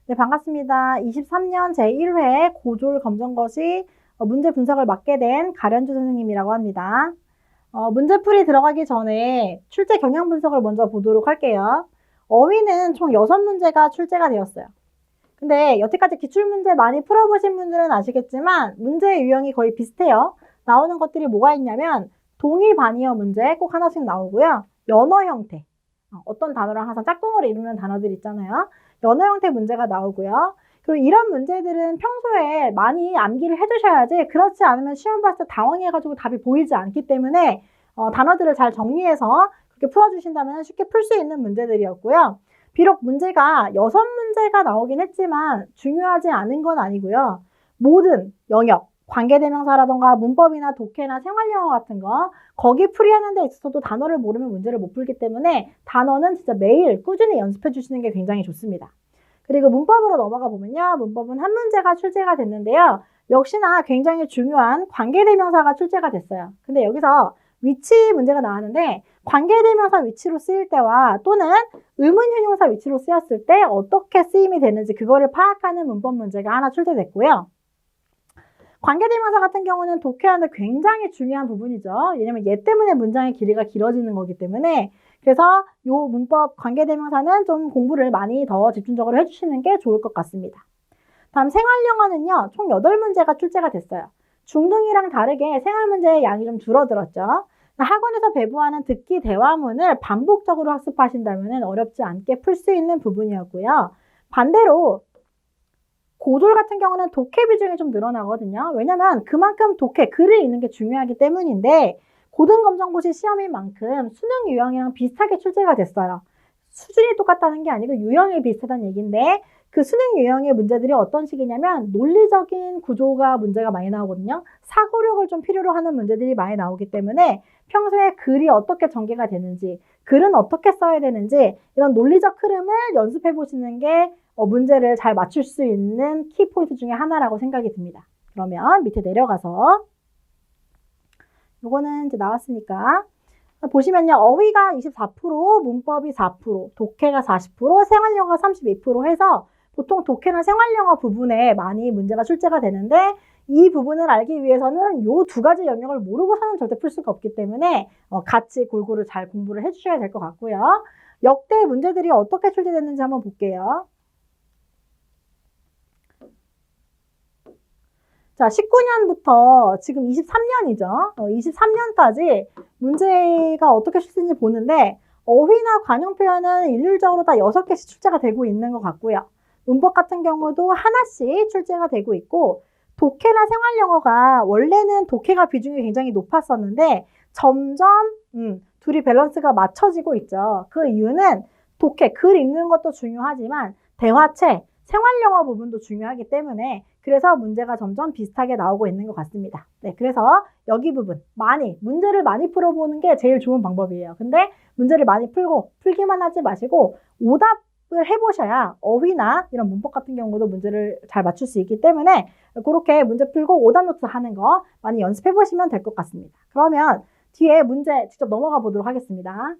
네, 반갑습니다. 23년 제1회 고졸 검정고시 문제 분석을 맡게 된 가련주 선생님이라고 합니다. 문제풀이 들어가기 전에 출제 경향 분석을 먼저 보도록 할게요. 어휘는 총 6문제가 출제가 되었어요. 근데 여태까지 기출문제 많이 풀어보신 분들은 아시겠지만 문제의 유형이 거의 비슷해요. 나오는 것들이 뭐가 있냐면 동의 반의어 문제 꼭 하나씩 나오고요. 연어 형태, 어떤 단어랑 항상 짝꿍을 이루는 단어들 있잖아요. 연어 형태 문제가 나오고요. 그리고 이런 문제들은 평소에 많이 암기를 해두셔야지, 그렇지 않으면 시험 봤을 때 당황해가지고 답이 보이지 않기 때문에 단어들을 잘 정리해서 그렇게 풀어주신다면 쉽게 풀 수 있는 문제들이었고요. 비록 문제가 6문제가 나오긴 했지만 중요하지 않은 건 아니고요. 모든 영역, 관계대명사라던가 문법이나 독해나 생활영어 같은 거 거기 풀이하는 데 있어서도 단어를 모르면 문제를 못 풀기 때문에 단어는 진짜 매일 꾸준히 연습해 주시는 게 굉장히 좋습니다. 그리고 문법으로 넘어가 보면요. 문법은 한 문제가 출제가 됐는데요. 역시나 굉장히 중요한 관계대명사가 출제가 됐어요. 근데 여기서 위치 문제가 나왔는데 관계대명사 위치로 쓰일 때와 또는 의문형용사 위치로 쓰였을 때 어떻게 쓰임이 되는지 그거를 파악하는 문법 문제가 하나 출제됐고요. 관계대명사 같은 경우는 독해하는데 굉장히 중요한 부분이죠. 왜냐면 얘 때문에 문장의 길이가 길어지는 거기 때문에 그래서 이 문법 관계대명사는 좀 공부를 많이 더 집중적으로 해주시는 게 좋을 것 같습니다. 다음 생활영어는요. 총 8문제가 출제가 됐어요. 중등이랑 다르게 생활문제의 양이 좀 줄어들었죠. 학원에서 배부하는 듣기 대화문을 반복적으로 학습하신다면 어렵지 않게 풀 수 있는 부분이었고요. 반대로 고졸 같은 경우는 독해 비중이 좀 늘어나거든요. 왜냐면 그만큼 독해, 글을 읽는 게 중요하기 때문인데 고등검정고시 시험인 만큼 수능 유형이랑 비슷하게 출제가 됐어요. 수준이 똑같다는 게 아니고 유형이 비슷하다는 얘기인데 그 수능 유형의 문제들이 어떤 식이냐면 논리적인 구조가 문제가 많이 나오거든요. 사고력을 좀 필요로 하는 문제들이 많이 나오기 때문에 평소에 글이 어떻게 전개가 되는지, 글은 어떻게 써야 되는지 이런 논리적 흐름을 연습해 보시는 게 문제를 잘 맞출 수 있는 키포인트 중에 하나라고 생각이 듭니다. 그러면 밑에 내려가서 요거는 이제 나왔으니까 보시면요. 어휘가 24%, 문법이 4%, 독해가 40%, 생활영어가 32% 해서 보통 독해나 생활영어 부분에 많이 문제가 출제가 되는데 이 부분을 알기 위해서는 이 두 가지 영역을 모르고서는 절대 풀 수가 없기 때문에 같이 골고루 잘 공부를 해주셔야 될 것 같고요. 역대 문제들이 어떻게 출제됐는지 한번 볼게요. 자, 19년부터 지금 23년이죠. 23년까지 문제가 어떻게 출제되는지 보는데 어휘나 관용 표현은 일률적으로 다 6개씩 출제가 되고 있는 것 같고요. 문법 같은 경우도 하나씩 출제가 되고 있고 독해나 생활영어가 원래는 독해가 비중이 굉장히 높았었는데 점점 둘이 밸런스가 맞춰지고 있죠. 그 이유는 독해, 글 읽는 것도 중요하지만 대화책, 생활영어 부분도 중요하기 때문에 그래서 문제가 점점 비슷하게 나오고 있는 것 같습니다. 네, 그래서 여기 부분 문제를 많이 풀어보는 게 제일 좋은 방법이에요. 근데 문제를 많이 풀고 풀기만 하지 마시고 오답을 해보셔야 어휘나 이런 문법 같은 경우도 문제를 잘 맞출 수 있기 때문에 그렇게 문제 풀고 오답 노트 하는 거 많이 연습해 보시면 될 것 같습니다. 그러면 뒤에 문제 직접 넘어가 보도록 하겠습니다.